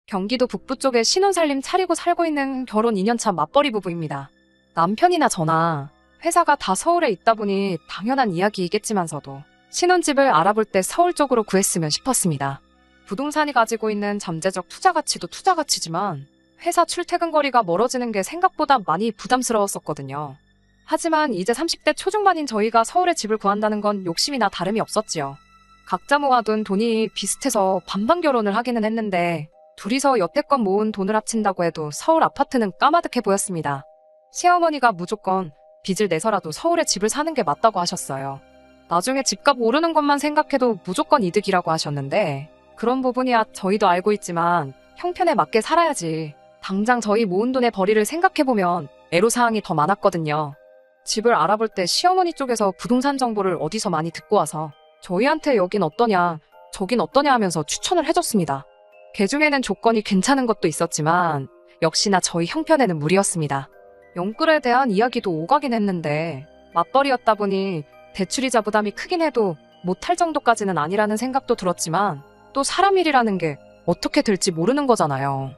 경기도 북부 쪽에 신혼살림 차리고 살고 있는 결혼 2년차 맞벌이 부부입니다. 남편이나 저나 회사가 다 서울에 있다 보니 당연한 이야기이겠지만서도 신혼집을 알아볼 때 서울 쪽으로 구했으면 싶었습니다. 부동산이 가지고 있는 잠재적 투자 가치도 투자 가치지만 회사 출퇴근 거리가 멀어지는 게 생각보다 많이 부담스러웠었거든요. 하지만 이제 30대 초중반인 저희가 서울에 집을 구한다는 건 욕심이나 다름이 없었지요. 각자 모아둔 돈이 비슷해서 반반 결혼을 하기는 했는데 둘이서 여태껏 모은 돈을 합친다고 해도 서울 아파트는 까마득해 보였습니다. 시어머니가 무조건 빚을 내서라도 서울에 집을 사는 게 맞다고 하셨어요. 나중에 집값 오르는 것만 생각해도 무조건 이득이라고 하셨는데 그런 부분이야 저희도 알고 있지만 형편에 맞게 살아야지. 당장 저희 모은 돈의 벌이를 생각해보면 애로사항이 더 많았거든요. 집을 알아볼 때 시어머니 쪽에서 부동산 정보를 어디서 많이 듣고 와서 저희한테 여긴 어떠냐, 저긴 어떠냐 하면서 추천을 해줬습니다. 개중에는 조건이 괜찮은 것도 있었지만 역시나 저희 형편에는 무리였습니다. 영끌에 대한 이야기도 오가긴 했는데 맞벌이였다 보니 대출이자 부담이 크긴 해도 못할 정도까지는 아니라는 생각도 들었지만 또 사람 일이라는 게 어떻게 될지 모르는 거잖아요.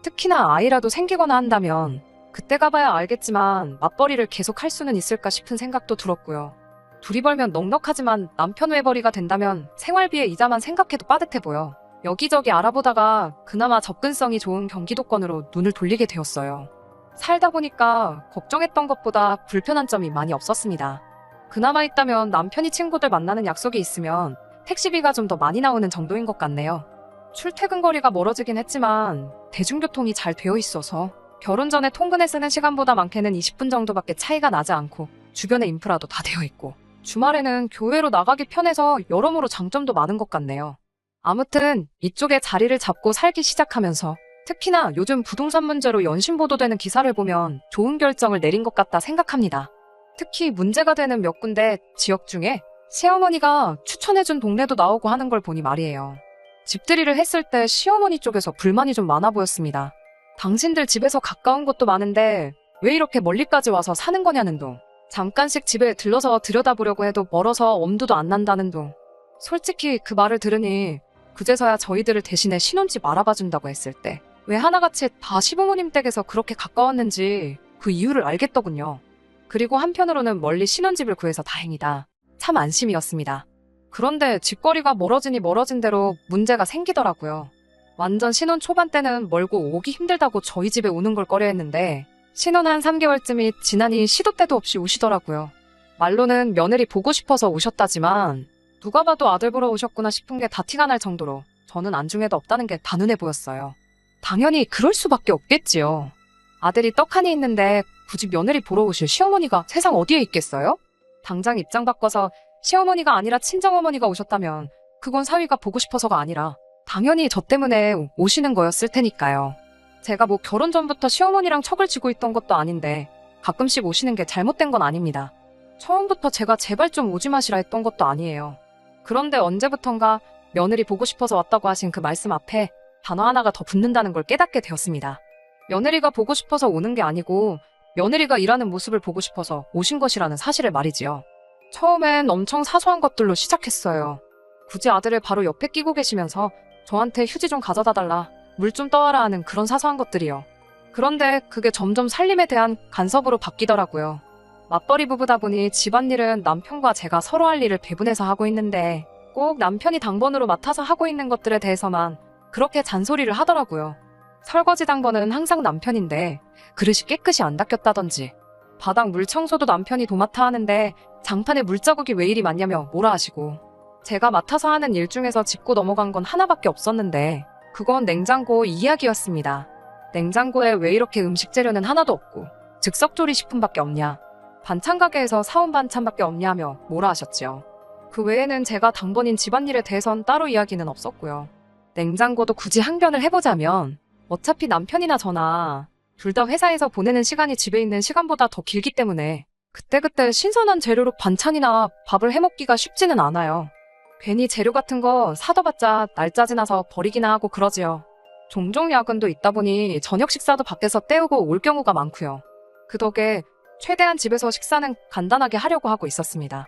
특히나 아이라도 생기거나 한다면 그때 가봐야 알겠지만 맞벌이를 계속 할 수는 있을까 싶은 생각도 들었고요. 둘이 벌면 넉넉하지만 남편 외벌이가 된다면 생활비의 이자만 생각해도 빠듯해 보여. 여기저기 알아보다가 그나마 접근성이 좋은 경기도권으로 눈을 돌리게 되었어요. 살다 보니까 걱정했던 것보다 불편한 점이 많이 없었습니다. 그나마 있다면 남편이 친구들 만나는 약속이 있으면 택시비가 좀 더 많이 나오는 정도인 것 같네요. 출퇴근 거리가 멀어지긴 했지만 대중교통이 잘 되어 있어서 결혼 전에 통근에 쓰는 시간보다 많게는 20분 정도밖에 차이가 나지 않고 주변에 인프라도 다 되어 있고 주말에는 교회로 나가기 편해서 여러모로 장점도 많은 것 같네요. 아무튼 이쪽에 자리를 잡고 살기 시작하면서 특히나 요즘 부동산 문제로 연신 보도되는 기사를 보면 좋은 결정을 내린 것 같다 생각합니다. 특히 문제가 되는 몇 군데 지역 중에 시어머니가 추천해준 동네도 나오고 하는 걸 보니 말이에요. 집들이를 했을 때 시어머니 쪽에서 불만이 좀 많아 보였습니다. 당신들 집에서 가까운 곳도 많은데 왜 이렇게 멀리까지 와서 사는 거냐는 둥. 잠깐씩 집에 들러서 들여다보려고 해도 멀어서 엄두도 안 난다는 둥. 솔직히 그 말을 들으니 그제서야 저희들을 대신에 신혼집 알아봐준다고 했을 때 왜 하나같이 다 시부모님 댁에서 그렇게 가까웠는지 그 이유를 알겠더군요. 그리고 한편으로는 멀리 신혼집을 구해서 다행이다. 참 안심이었습니다. 그런데 집거리가 멀어지니 멀어진 대로 문제가 생기더라고요. 완전 신혼 초반 때는 멀고 오기 힘들다고 저희 집에 오는 걸 꺼려했는데 신혼 한 3개월쯤이 지나니 시도 때도 없이 오시더라고요. 말로는 며느리 보고 싶어서 오셨다지만 누가 봐도 아들 보러 오셨구나 싶은 게 다 티가 날 정도로 저는 안중에도 없다는 게 다 눈에 보였어요. 당연히 그럴 수밖에 없겠지요. 아들이 떡하니 있는데 굳이 며느리 보러 오실 시어머니가 세상 어디에 있겠어요? 당장 입장 바꿔서 시어머니가 아니라 친정어머니가 오셨다면 그건 사위가 보고 싶어서가 아니라 당연히 저 때문에 오시는 거였을 테니까요. 제가 뭐 결혼 전부터 시어머니랑 척을 지고 있던 것도 아닌데 가끔씩 오시는 게 잘못된 건 아닙니다. 처음부터 제가 제발 좀 오지 마시라 했던 것도 아니에요. 그런데 언제부턴가 며느리 보고 싶어서 왔다고 하신 그 말씀 앞에 단어 하나가 더 붙는다는 걸 깨닫게 되었습니다. 며느리가 보고 싶어서 오는 게 아니고 며느리가 일하는 모습을 보고 싶어서 오신 것이라는 사실을 말이지요. 처음엔 엄청 사소한 것들로 시작했어요. 굳이 아들을 바로 옆에 끼고 계시면서 저한테 휴지 좀 가져다 달라, 물 좀 떠와라 하는 그런 사소한 것들이요. 그런데 그게 점점 살림에 대한 간섭으로 바뀌더라고요. 맞벌이 부부다 보니 집안일은 남편과 제가 서로 할 일을 배분해서 하고 있는데 꼭 남편이 당번으로 맡아서 하고 있는 것들에 대해서만 그렇게 잔소리를 하더라고요. 설거지 당번은 항상 남편인데 그릇이 깨끗이 안 닦였다든지 바닥 물 청소도 남편이 도맡아 하는데 장판에 물자국이 왜 이리 많냐며 뭐라 하시고 제가 맡아서 하는 일 중에서 짚고 넘어간 건 하나밖에 없었는데 그건 냉장고 이야기였습니다. 냉장고에 왜 이렇게 음식 재료는 하나도 없고 즉석조리식품밖에 없냐, 반찬 가게에서 사온 반찬밖에 없냐며 뭐라 하셨죠. 그 외에는 제가 당번인 집안일에 대해선 따로 이야기는 없었고요. 냉장고도 굳이 항변을 해보자면 어차피 남편이나 저나 둘 다 회사에서 보내는 시간이 집에 있는 시간보다 더 길기 때문에 그때그때 신선한 재료로 반찬이나 밥을 해먹기가 쉽지는 않아요. 괜히 재료 같은 거 사둬봤자 날짜 지나서 버리기나 하고 그러지요. 종종 야근도 있다 보니 저녁 식사도 밖에서 때우고 올 경우가 많고요. 그 덕에 최대한 집에서 식사는 간단하게 하려고 하고 있었습니다.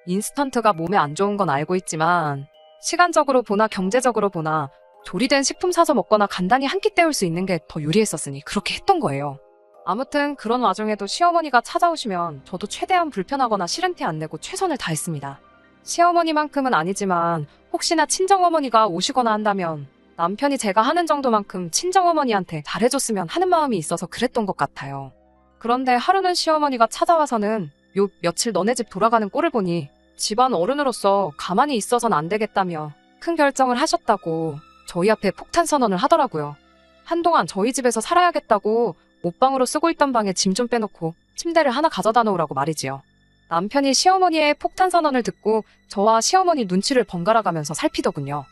인스턴트가 몸에 안 좋은 건 알고 있지만 시간적으로 보나 경제적으로 보나 조리된 식품 사서 먹거나 간단히 한 끼 때울 수 있는 게 더 유리했었으니 그렇게 했던 거예요. 아무튼 그런 와중에도 시어머니가 찾아오시면 저도 최대한 불편하거나 싫은 티 안 내고 최선을 다했습니다. 시어머니만큼은 아니지만 혹시나 친정어머니가 오시거나 한다면 남편이 제가 하는 정도만큼 친정어머니한테 잘해줬으면 하는 마음이 있어서 그랬던 것 같아요. 그런데 하루는 시어머니가 찾아와서는 요 며칠 너네 집 돌아가는 꼴을 보니 집안 어른으로서 가만히 있어선 안 되겠다며 큰 결정을 하셨다고 저희 앞에 폭탄 선언을 하더라고요. 한동안 저희 집에서 살아야겠다고 옷방으로 쓰고 있던 방에 짐 좀 빼놓고 침대를 하나 가져다 놓으라고 말이지요. 남편이 시어머니의 폭탄 선언을 듣고 저와 시어머니 눈치를 번갈아 가면서 살피더군요.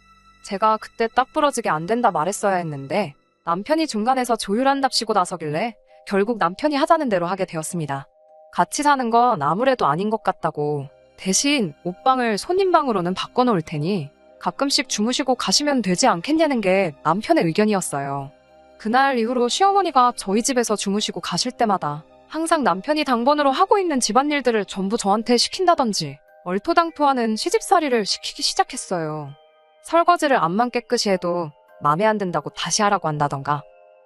제가 그때 딱 부러지게 안 된다 말했어야 했는데 남편이 중간에서 조율한답시고 나서길래 결국 남편이 하자는 대로 하게 되었습니다. 같이 사는 건 아무래도 아닌 것 같다고 대신 옷방을 손님방으로는 바꿔놓을 테니 가끔씩 주무시고 가시면 되지 않겠냐는 게 남편의 의견이었어요. 그날 이후로 시어머니가 저희 집에서 주무시고 가실 때마다 항상 남편이 당번으로 하고 있는 집안일들을 전부 저한테 시킨다든지 얼토당토하는 시집살이를 시키기 시작했어요. 설거지를 암만 깨끗이 해도 맘에 안 든다고 다시 하라고 한다던가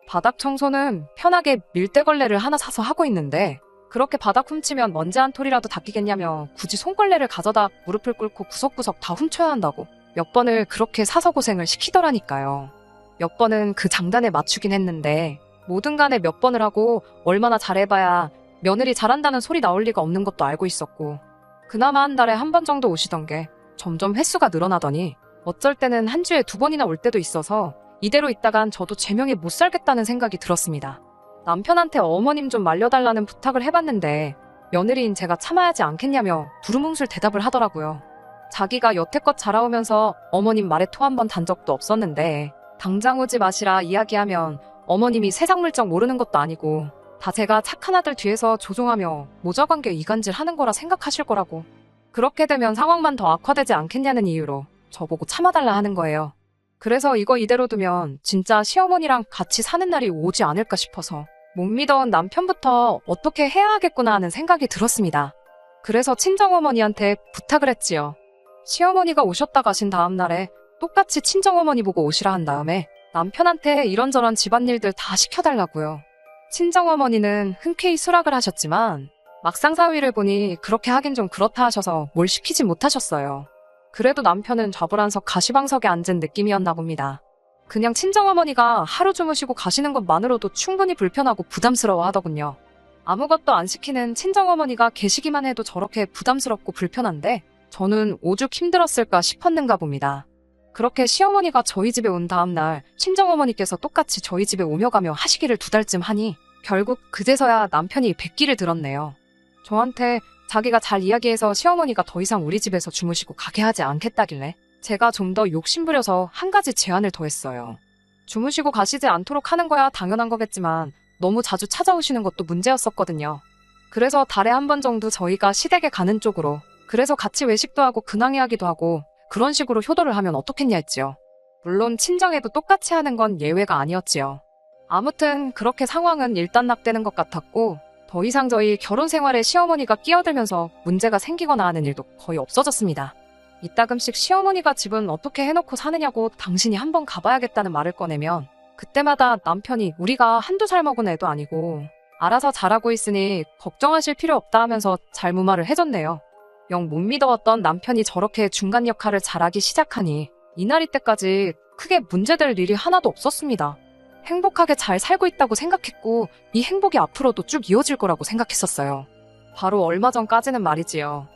바닥 청소는 편하게 밀대걸레를 하나 사서 하고 있는데 그렇게 바닥 훔치면 먼지 한 톨이라도 닦이겠냐며 굳이 손걸레를 가져다 무릎을 꿇고 구석구석 다 훔쳐야 한다고 몇 번을 그렇게 사서 고생을 시키더라니까요. 몇 번은 그 장단에 맞추긴 했는데 뭐든 간에 몇 번을 하고 얼마나 잘해봐야 며느리 잘한다는 소리 나올 리가 없는 것도 알고 있었고 그나마 한 달에 한 번 정도 오시던 게 점점 횟수가 늘어나더니 어쩔 때는 한 주에 2번이나 올 때도 있어서 이대로 있다간 저도 제명에 못 살겠다는 생각이 들었습니다. 남편한테 어머님 좀 말려달라는 부탁을 해봤는데 며느리인 제가 참아야지 않겠냐며 두루뭉술 대답을 하더라고요. 자기가 여태껏 자라오면서 어머님 말에 토 한 번 단 적도 없었는데 당장 오지 마시라 이야기하면 어머님이 세상 물정 모르는 것도 아니고 다 제가 착한 아들 뒤에서 조종하며 모자관계 이간질 하는 거라 생각하실 거라고. 그렇게 되면 상황만 더 악화되지 않겠냐는 이유로 저보고 참아달라 하는 거예요. 그래서 이거 이대로 두면 진짜 시어머니랑 같이 사는 날이 오지 않을까 싶어서 못 믿어온 남편부터 어떻게 해야 하겠구나 하는 생각이 들었습니다. 그래서 친정어머니한테 부탁을 했지요. 시어머니가 오셨다 가신 다음 날에 똑같이 친정어머니 보고 오시라 한 다음에 남편한테 이런저런 집안일들 다 시켜달라고요. 친정어머니는 흔쾌히 수락을 하셨지만 막상 사위를 보니 그렇게 하긴 좀 그렇다 하셔서 뭘 시키지 못하셨어요. 그래도 남편은 좌불안석 가시방석에 앉은 느낌이었나 봅니다. 그냥 친정어머니가 하루 주무시고 가시는 것만으로도 충분히 불편하고 부담스러워 하더군요. 아무것도 안 시키는 친정어머니가 계시기만 해도 저렇게 부담스럽고 불편한데 저는 오죽 힘들었을까 싶었는가 봅니다. 그렇게 시어머니가 저희 집에 온 다음 날 친정어머니께서 똑같이 저희 집에 오며 가며 하시기를 2달쯤 하니 결국 그제서야 남편이 백기를 들었네요. 저한테 자기가 잘 이야기해서 시어머니가 더 이상 우리 집에서 주무시고 가게 하지 않겠다길래 제가 좀 더 욕심부려서 한 가지 제안을 더했어요. 주무시고 가시지 않도록 하는 거야 당연한 거겠지만 너무 자주 찾아오시는 것도 문제였었거든요. 그래서 달에 한 번 정도 저희가 시댁에 가는 쪽으로 그래서 같이 외식도 하고 근황이야기도 하고 그런 식으로 효도를 하면 어떻겠냐 했지요. 물론 친정에도 똑같이 하는 건 예외가 아니었지요. 아무튼 그렇게 상황은 일단락되는 것 같았고 더 이상 저희 결혼 생활에 시어머니가 끼어들면서 문제가 생기거나 하는 일도 거의 없어졌습니다. 이따금씩 시어머니가 집은 어떻게 해놓고 사느냐고 당신이 한번 가봐야겠다는 말을 꺼내면 그때마다 남편이 우리가 한두 살 먹은 애도 아니고 알아서 잘하고 있으니 걱정하실 필요 없다 하면서 잘 무마를 해줬네요. 영 못 믿어왔던 남편이 저렇게 중간 역할을 잘하기 시작하니 이날이 때까지 크게 문제될 일이 하나도 없었습니다. 행복하게 잘 살고 있다고 생각했고 이 행복이 앞으로도 쭉 이어질 거라고 생각했었어요. 바로 얼마 전까지는 말이지요.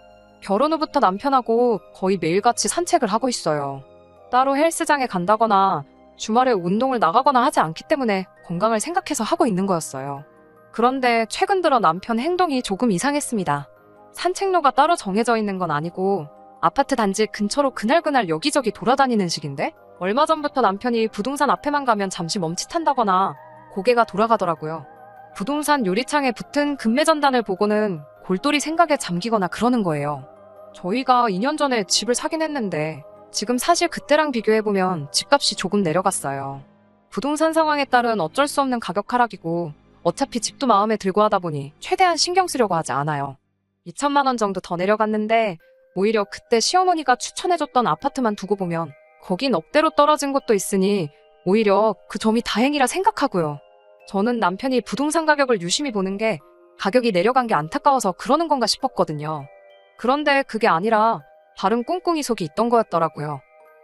결혼 후부터 남편하고 거의 매일같이 산책을 하고 있어요. 따로 헬스장에 간다거나 주말에 운동을 나가거나 하지 않기 때문에 건강을 생각해서 하고 있는 거였어요. 그런데 최근 들어 남편 행동이 조금 이상했습니다. 산책로가 따로 정해져 있는 건 아니고 아파트 단지 근처로 그날그날 여기저기 돌아다니는 식인데 얼마 전부터 남편이 부동산 앞에만 가면 잠시 멈칫한다거나 고개가 돌아가더라고요. 부동산 유리창에 붙은 금매전단을 보고는 골똘히 생각에 잠기거나 그러는 거예요. 저희가 2년 전에 집을 사긴 했는데 지금 사실 그때랑 비교해보면 집값이 조금 내려갔어요. 부동산 상황에 따른 어쩔 수 없는 가격 하락이고 어차피 집도 마음에 들고 하다 보니 최대한 신경 쓰려고 하지 않아요. 2천만 원 정도 더 내려갔는데 오히려 그때 시어머니가 추천해줬던 아파트만 두고 보면 거긴 억대로 떨어진 곳도 있으니 오히려 그 점이 다행이라 생각하고요. 저는 남편이 부동산 가격을 유심히 보는 게 가격이 내려간 게 안타까워서 그러는 건가 싶었거든요. 그런데 그게 아니라 다른 꿍꿍이 속이 있던 거였더라고요.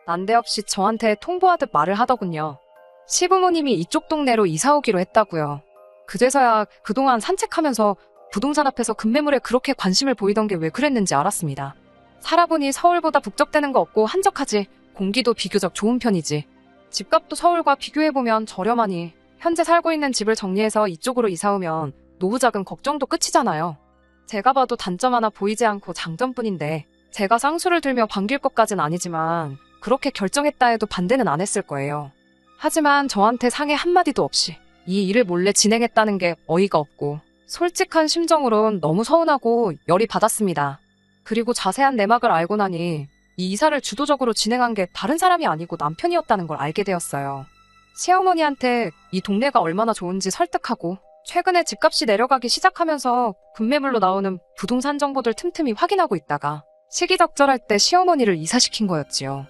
난데없이 저한테 통보하듯 말을 하더군요. 시부모님이 이쪽 동네로 이사 오기로 했다고요. 그제서야 그동안 산책하면서 부동산 앞에서 급매물에 그렇게 관심을 보이던 게 왜 그랬는지 알았습니다. 살아보니 서울보다 북적대는 거 없고 한적하지, 공기도 비교적 좋은 편이지. 집값도 서울과 비교해보면 저렴하니 현재 살고 있는 집을 정리해서 이쪽으로 이사 오면 노후자금 걱정도 끝이잖아요. 제가 봐도 단점 하나 보이지 않고 장점뿐인데 제가 쌍수를 들며 반길 것까진 아니지만 그렇게 결정했다 해도 반대는 안 했을 거예요. 하지만 저한테 상의 한마디도 없이 이 일을 몰래 진행했다는 게 어이가 없고 솔직한 심정으론 너무 서운하고 열이 받았습니다. 그리고 자세한 내막을 알고 나니 이 이사를 주도적으로 진행한 게 다른 사람이 아니고 남편이었다는 걸 알게 되었어요. 시어머니한테 이 동네가 얼마나 좋은지 설득하고 최근에 집값이 내려가기 시작하면서 급매물로 나오는 부동산 정보들 틈틈이 확인하고 있다가 시기적절할 때 시어머니를 이사시킨 거였지요.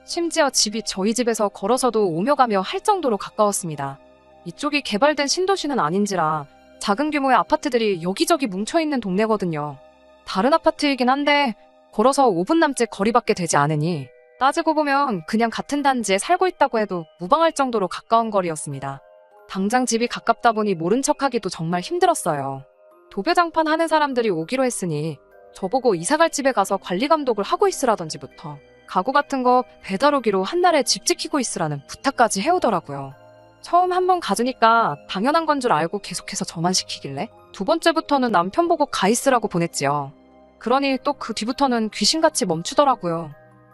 심지어 집이 저희 집에서 걸어서도 오며 가며 할 정도로 가까웠습니다. 이쪽이 개발된 신도시는 아닌지라 작은 규모의 아파트들이 여기저기 뭉쳐있는 동네거든요. 다른 아파트이긴 한데 걸어서 5분 남짓 거리밖에 되지 않으니 따지고 보면 그냥 같은 단지에 살고 있다고 해도 무방할 정도로 가까운 거리였습니다. 당장 집이 가깝다 보니 모른 척하기도 정말 힘들었어요. 도배장판 하는 사람들이 오기로 했으니 저보고 이사갈 집에 가서 관리 감독을 하고 있으라던지부터 가구 같은 거 배달 오기로 한날에 집 지키고 있으라는 부탁까지 해오더라고요. 처음 한번 가주니까 당연한 건 줄 알고 계속해서 저만 시키길래 두 번째부터는 남편 보고 가 있으라고 보냈지요. 그러니 또 그 뒤부터는 귀신같이 멈추더라고요.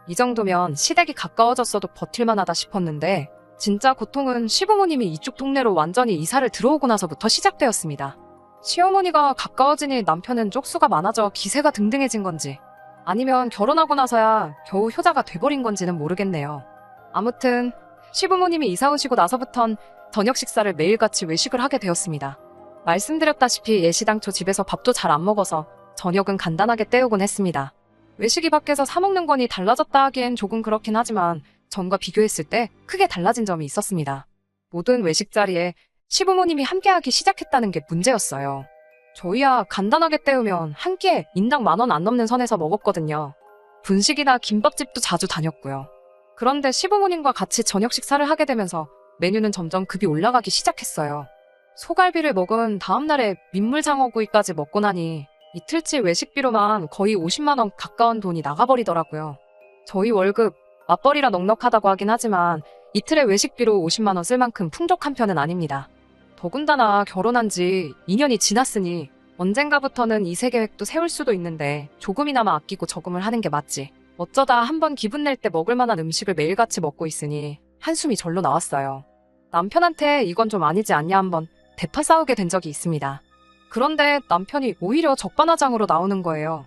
이 정도면 시댁이 가까워졌어도 버틸만하다 싶었는데 진짜 고통은 시부모님이 이쪽 동네로 완전히 이사를 들어오고 나서부터 시작되었습니다. 시어머니가 가까워지니 남편은 쪽수가 많아져 기세가 등등해진 건지 아니면 결혼하고 나서야 겨우 효자가 돼버린 건지는 모르겠네요. 아무튼 시부모님이 이사 오시고 나서부턴 저녁 식사를 매일같이 외식을 하게 되었습니다. 말씀드렸다시피 예시당초 집에서 밥도 잘 안 먹어서 저녁은 간단하게 때우곤 했습니다. 외식이 밖에서 사 먹는 거니 달라졌다 하기엔 조금 그렇긴 하지만 전과 비교했을 때 크게 달라진 점이 있었습니다. 모든 외식 자리에 시부모님이 함께하기 시작했다는 게 문제였어요. 저희야 간단하게 때우면 한 끼에 인당 10,000원 안 넘는 선에서 먹었거든요. 분식이나 김밥집도 자주 다녔고요. 그런데 시부모님과 같이 저녁 식사를 하게 되면서 메뉴는 점점 급이 올라가기 시작했어요. 소갈비를 먹은 다음날에 민물장어구이까지 먹고 나니 이틀치 외식비로만 거의 50만 원 가까운 돈이 나가버리더라고요. 저희 월급 맞벌이라 넉넉하다고 하긴 하지만 이틀의 외식비로 50만 원 쓸 만큼 풍족한 편은 아닙니다. 더군다나 결혼한 지 2년이 지났으니 언젠가부터는 이세 계획도 세울 수도 있는데 조금이나마 아끼고 저금을 하는 게 맞지. 어쩌다 한번 기분 낼 때 먹을 만한 음식을 매일같이 먹고 있으니 한숨이 절로 나왔어요. 남편한테 이건 좀 아니지 않냐 한번 대파 싸우게 된 적이 있습니다. 그런데 남편이 오히려 적반하장으로 나오는 거예요.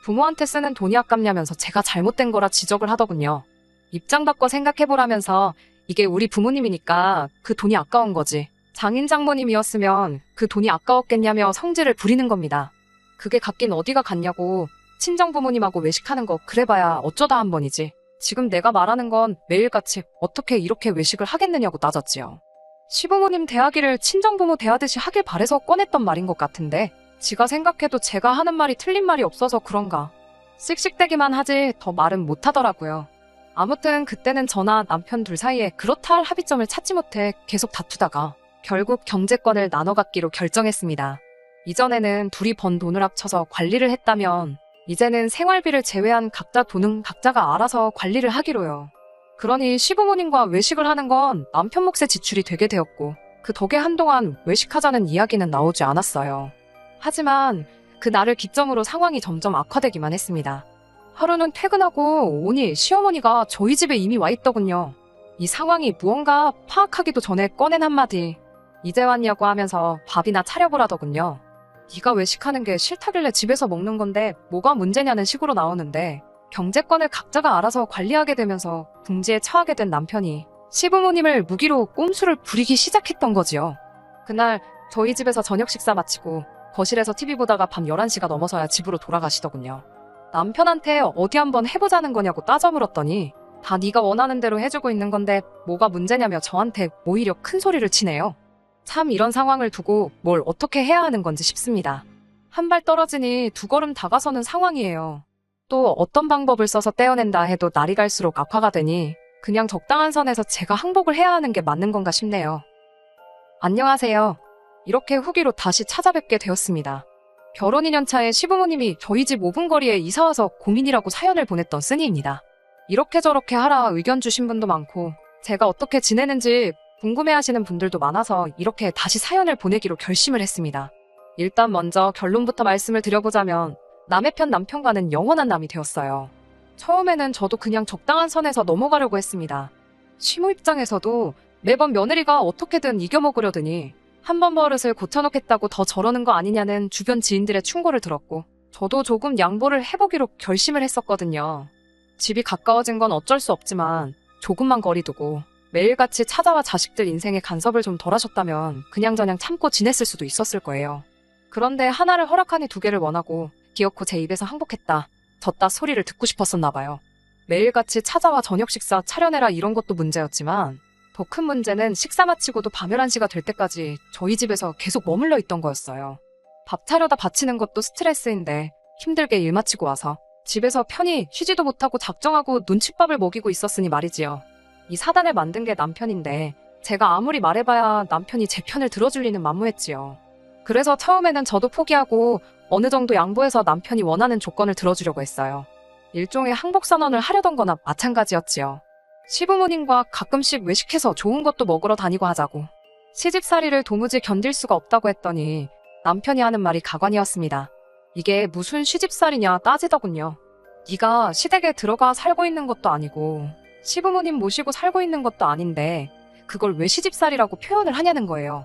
부모한테 쓰는 돈이 아깝냐면서 제가 잘못된 거라 지적을 하더군요. 입장 바꿔 생각해보라면서 이게 우리 부모님이니까 그 돈이 아까운 거지. 장인 장모님이었으면 그 돈이 아까웠겠냐며 성질을 부리는 겁니다. 그게 갚긴 어디가 갔냐고 친정 부모님하고 외식하는 거 그래봐야 어쩌다 한 번이지. 지금 내가 말하는 건 매일같이 어떻게 이렇게 외식을 하겠느냐고 따졌지요. 시부모님 대하기를 친정부모 대하듯이 하길 바래서 꺼냈던 말인 것 같은데 지가 생각해도 제가 하는 말이 틀린 말이 없어서 그런가. 씩씩대기만 하지 더 말은 못하더라고요. 아무튼 그때는 저나 남편 둘 사이에 그렇다 할 합의점을 찾지 못해 계속 다투다가 결국 경제권을 나눠 갖기로 결정했습니다. 이전에는 둘이 번 돈을 합쳐서 관리를 했다면 이제는 생활비를 제외한 각자 돈은 각자가 알아서 관리를 하기로요. 그러니 시부모님과 외식을 하는 건 남편 몫의 지출이 되게 되었고 그 덕에 한동안 외식하자는 이야기는 나오지 않았어요. 하지만 그 날을 기점으로 상황이 점점 악화되기만 했습니다. 하루는 퇴근하고 오니 시어머니가 저희 집에 이미 와 있더군요. 이 상황이 무언가 파악하기도 전에 꺼낸 한마디. 이제 왔냐고 하면서 밥이나 차려보라더군요. 네가 외식하는 게 싫다길래 집에서 먹는 건데 뭐가 문제냐는 식으로 나오는데 경제권을 각자가 알아서 관리하게 되면서 궁지에 처하게 된 남편이 시부모님을 무기로 꼼수를 부리기 시작했던 거지요. 그날 저희 집에서 저녁 식사 마치고 거실에서 TV 보다가 밤 11시가 넘어서야 집으로 돌아가시더군요. 남편한테 어디 한번 해보자는 거냐고 따져 물었더니 다 네가 원하는 대로 해주고 있는 건데 뭐가 문제냐며 저한테 오히려 큰 소리를 치네요. 참 이런 상황을 두고 뭘 어떻게 해야 하는 건지 싶습니다. 한 발 떨어지니 두 걸음 다가서는 상황이에요. 또 어떤 방법을 써서 떼어낸다 해도 날이 갈수록 악화가 되니 그냥 적당한 선에서 제가 항복을 해야 하는 게 맞는 건가 싶네요. 안녕하세요. 이렇게 후기로 다시 찾아뵙게 되었습니다. 결혼 2년 차에 시부모님이 저희 집 5분 거리에 이사와서 고민이라고 사연을 보냈던 쓰니입니다. 이렇게 저렇게 하라 의견 주신 분도 많고 제가 어떻게 지내는지 궁금해하시는 분들도 많아서 이렇게 다시 사연을 보내기로 결심을 했습니다. 일단 먼저 결론부터 말씀을 드려보자면 남의 편 남편과는 영원한 남이 되었어요. 처음에는 저도 그냥 적당한 선에서 넘어가려고 했습니다. 시모 입장에서도 매번 며느리가 어떻게든 이겨먹으려더니 한 번 버릇을 고쳐놓겠다고 더 저러는 거 아니냐는 주변 지인들의 충고를 들었고 저도 조금 양보를 해보기로 결심을 했었거든요. 집이 가까워진 건 어쩔 수 없지만 조금만 거리 두고 매일같이 찾아와 자식들 인생에 간섭을 좀 덜 하셨다면 그냥저냥 참고 지냈을 수도 있었을 거예요. 그런데 하나를 허락하니 두 개를 원하고 기어코 제 입에서 항복했다, 졌다 소리를 듣고 싶었었나 봐요. 매일같이 찾아와 저녁 식사 차려내라 이런 것도 문제였지만 더 큰 문제는 식사 마치고도 밤 11시가 될 때까지 저희 집에서 계속 머물러 있던 거였어요. 밥 차려다 바치는 것도 스트레스인데 힘들게 일 마치고 와서 집에서 편히 쉬지도 못하고 작정하고 눈칫밥을 먹이고 있었으니 말이지요. 이 사단을 만든 게 남편인데 제가 아무리 말해봐야 남편이 제 편을 들어줄 리는 만무했지요. 그래서 처음에는 저도 포기하고 어느 정도 양보해서 남편이 원하는 조건을 들어주려고 했어요. 일종의 항복선언을 하려던 거나 마찬가지였지요. 시부모님과 가끔씩 외식해서 좋은 것도 먹으러 다니고 하자고. 시집살이를 도무지 견딜 수가 없다고 했더니 남편이 하는 말이 가관이었습니다. 이게 무슨 시집살이냐 따지더군요. 네가 시댁에 들어가 살고 있는 것도 아니고 시부모님 모시고 살고 있는 것도 아닌데 그걸 왜 시집살이라고 표현을 하냐는 거예요.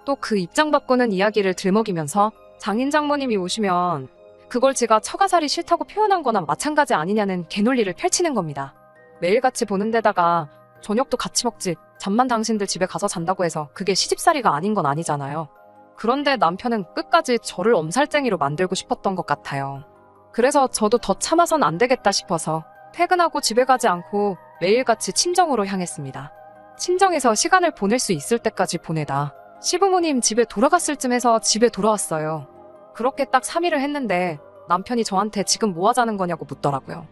또 그 입장 바꾸는 이야기를 들먹이면서 장인 장모님이 오시면 그걸 제가 처가살이 싫다고 표현한 거나 마찬가지 아니냐는 개논리를 펼치는 겁니다. 매일같이 보는 데다가 저녁도 같이 먹지 잠만 당신들 집에 가서 잔다고 해서 그게 시집살이가 아닌 건 아니잖아요. 그런데 남편은 끝까지 저를 엄살쟁이로 만들고 싶었던 것 같아요. 그래서 저도 더 참아선 안 되겠다 싶어서 퇴근하고 집에 가지 않고 매일같이 친정으로 향했습니다. 친정에서 시간을 보낼 수 있을 때까지 보내다 시부모님 집에 돌아갔을 쯤에서 집에 돌아왔어요. 그렇게 딱 3일을 했는데 남편이 저한테 지금 뭐 하자는 거냐고 묻더라고요.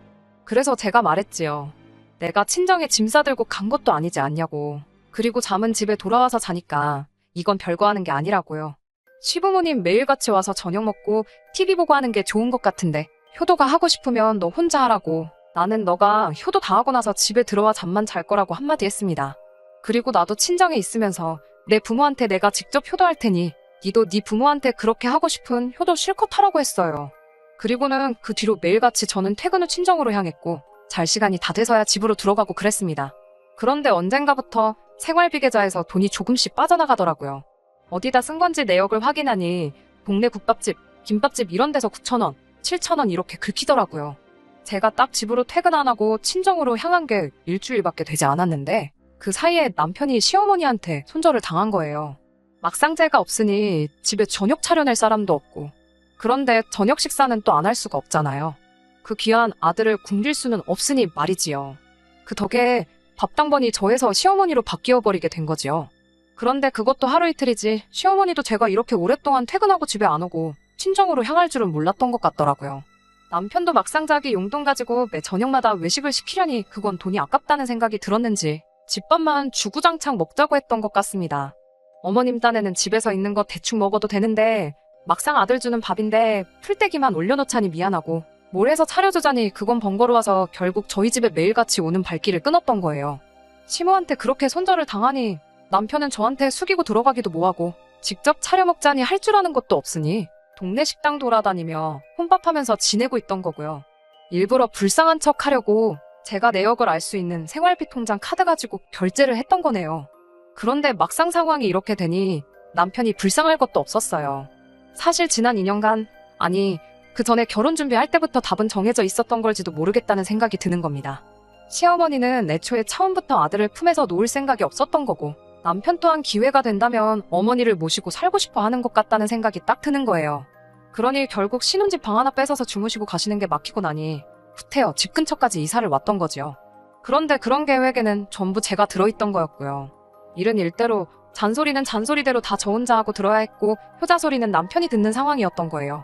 그래서 제가 말했지요. 내가 친정에 짐 싸들고 간 것도 아니지 않냐고. 그리고 잠은 집에 돌아와서 자니까 이건 별거 하는 게 아니라고요. 시부모님 매일같이 와서 저녁 먹고 TV 보고 하는 게 좋은 것 같은데 효도가 하고 싶으면 너 혼자 하라고. 나는 너가 효도 다 하고 나서 집에 들어와 잠만 잘 거라고 한마디 했습니다. 그리고 나도 친정에 있으면서 내 부모한테 내가 직접 효도할 테니 니도 네 부모한테 그렇게 하고 싶은 효도 실컷 하라고 했어요. 그리고는 그 뒤로 매일같이 저는 퇴근 후 친정으로 향했고 잘 시간이 다 돼서야 집으로 들어가고 그랬습니다. 그런데 언젠가부터 생활비 계좌에서 돈이 조금씩 빠져나가더라고요. 어디다 쓴 건지 내역을 확인하니 동네 국밥집, 김밥집 이런 데서 9,000원, 7,000원 이렇게 긁히더라고요. 제가 딱 집으로 퇴근 안 하고 친정으로 향한 게 일주일밖에 되지 않았는데 그 사이에 남편이 시어머니한테 손절을 당한 거예요. 막상제가 없으니 집에 저녁 차려낼 사람도 없고 그런데 저녁 식사는 또 안 할 수가 없잖아요. 그 귀한 아들을 굶길 수는 없으니 말이지요. 그 덕에 밥당번이 저에서 시어머니로 바뀌어버리게 된 거지요. 그런데 그것도 하루 이틀이지 시어머니도 제가 이렇게 오랫동안 퇴근하고 집에 안 오고 친정으로 향할 줄은 몰랐던 것 같더라고요. 남편도 막상 자기 용돈 가지고 매 저녁마다 외식을 시키려니 그건 돈이 아깝다는 생각이 들었는지 집밥만 주구장창 먹자고 했던 것 같습니다. 어머님 딴에는 집에서 있는 거 대충 먹어도 되는데 막상 아들 주는 밥인데 풀떼기만 올려놓자니 미안하고 뭘 해서 차려주자니 그건 번거로워서 결국 저희 집에 매일같이 오는 발길을 끊었던 거예요. 시모한테 그렇게 손절을 당하니 남편은 저한테 숙이고 들어가기도 뭐하고 직접 차려 먹자니 할 줄 아는 것도 없으니 동네 식당 돌아다니며 혼밥하면서 지내고 있던 거고요. 일부러 불쌍한 척 하려고 제가 내역을 알 수 있는 생활비 통장 카드 가지고 결제를 했던 거네요. 그런데 막상 상황이 이렇게 되니 남편이 불쌍할 것도 없었어요. 사실 지난 2년간, 아니 그 전에 결혼 준비할 때부터 답은 정해져 있었던 걸지도 모르겠다는 생각이 드는 겁니다. 시어머니는 애초에 처음부터 아들을 품에서 놓을 생각이 없었던 거고 남편 또한 기회가 된다면 어머니를 모시고 살고 싶어 하는 것 같다는 생각이 딱 드는 거예요. 그러니 결국 신혼집 방 하나 뺏어서 주무시고 가시는 게 막히고 나니 후태어 집 근처까지 이사를 왔던 거지요. 그런데 그런 계획에는 전부 제가 들어있던 거였고요. 일은 일대로, 잔소리는 잔소리대로 다 저 혼자 하고 들어야 했고 효자 소리는 남편이 듣는 상황이었던 거예요.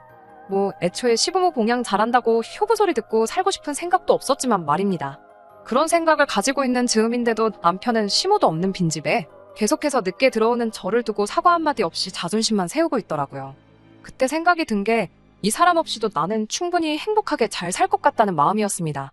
뭐 애초에 시부모 봉양 잘한다고 효부 소리 듣고 살고 싶은 생각도 없었지만 말입니다. 그런 생각을 가지고 있는 즈음인데도 남편은 시모도 없는 빈집에 계속해서 늦게 들어오는 저를 두고 사과 한마디 없이 자존심만 세우고 있더라고요. 그때 생각이 든 게 이 사람 없이도 나는 충분히 행복하게 잘 살 것 같다는 마음이었습니다.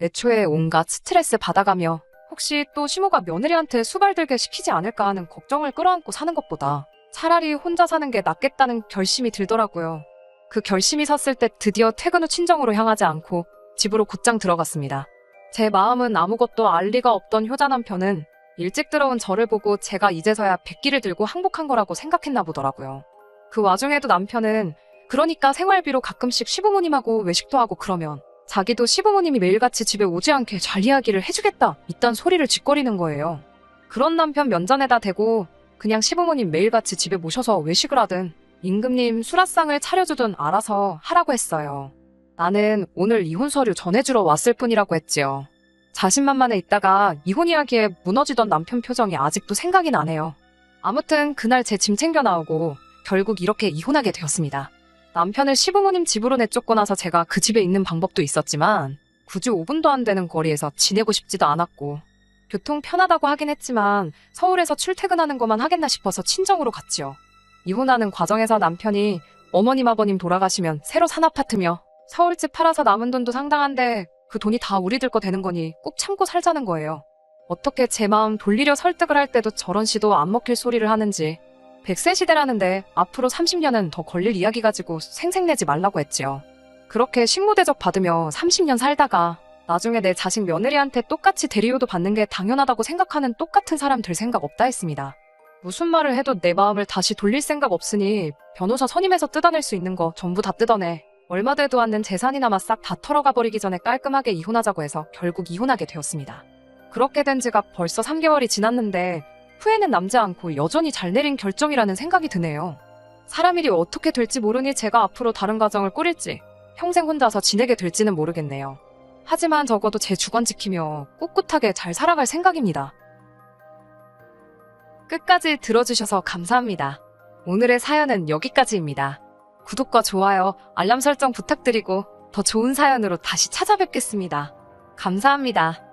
애초에 온갖 스트레스 받아가며 혹시 또 시모가 며느리한테 수발들게 시키지 않을까 하는 걱정을 끌어안고 사는 것보다 차라리 혼자 사는 게 낫겠다는 결심이 들더라고요. 그 결심이 섰을 때 드디어 퇴근 후 친정으로 향하지 않고 집으로 곧장 들어갔습니다. 제 마음은 아무것도 알 리가 없던 효자 남편은 일찍 들어온 저를 보고 제가 이제서야 백기를 들고 항복한 거라고 생각했나 보더라고요. 그 와중에도 남편은 그러니까 생활비로 가끔씩 시부모님하고 외식도 하고 그러면 자기도 시부모님이 매일같이 집에 오지 않게 잘 이야기를 해주겠다 이딴 소리를 짓거리는 거예요. 그런 남편 면전에다 대고 그냥 시부모님 매일같이 집에 모셔서 외식을 하든 임금님 수라상을 차려주든 알아서 하라고 했어요. 나는 오늘 이혼 서류 전해주러 왔을 뿐이라고 했지요. 자신만만해 있다가 이혼 이야기에 무너지던 남편 표정이 아직도 생각이 나네요. 아무튼 그날 제 짐 챙겨 나오고 결국 이렇게 이혼하게 되었습니다. 남편을 시부모님 집으로 내쫓고 나서 제가 그 집에 있는 방법도 있었지만 굳이 5분도 안 되는 거리에서 지내고 싶지도 않았고 교통 편하다고 하긴 했지만 서울에서 출퇴근하는 것만 하겠나 싶어서 친정으로 갔지요. 이혼하는 과정에서 남편이 어머님 아버님 돌아가시면 새로 산 아파트며 서울집 팔아서 남은 돈도 상당한데 그 돈이 다 우리들 거 되는 거니 꾹 참고 살자는 거예요. 어떻게 제 마음 돌리려 설득을 할 때도 저런 시도 안 먹힐 소리를 하는지. 100세 시대라는데 앞으로 30년은 더 걸릴 이야기 가지고 생색내지 말라고 했지요. 그렇게 식모대접 받으며 30년 살다가 나중에 내 자식 며느리한테 똑같이 대리효도 받는 게 당연하다고 생각하는 똑같은 사람 될 생각 없다 했습니다. 무슨 말을 해도 내 마음을 다시 돌릴 생각 없으니 변호사 선임해서 뜯어낼 수 있는 거 전부 다 뜯어내. 얼마 되도 않는 재산이나마 싹 다 털어가 버리기 전에 깔끔하게 이혼하자고 해서 결국 이혼하게 되었습니다. 그렇게 된 지가 벌써 3개월이 지났는데 후회는 남지 않고 여전히 잘 내린 결정이라는 생각이 드네요. 사람 일이 어떻게 될지 모르니 제가 앞으로 다른 가정을 꾸릴지 평생 혼자서 지내게 될지는 모르겠네요. 하지만 적어도 제 주관 지키며 꿋꿋하게 잘 살아갈 생각입니다. 끝까지 들어주셔서 감사합니다. 오늘의 사연은 여기까지입니다. 구독과 좋아요, 알람 설정 부탁드리고 더 좋은 사연으로 다시 찾아뵙겠습니다. 감사합니다.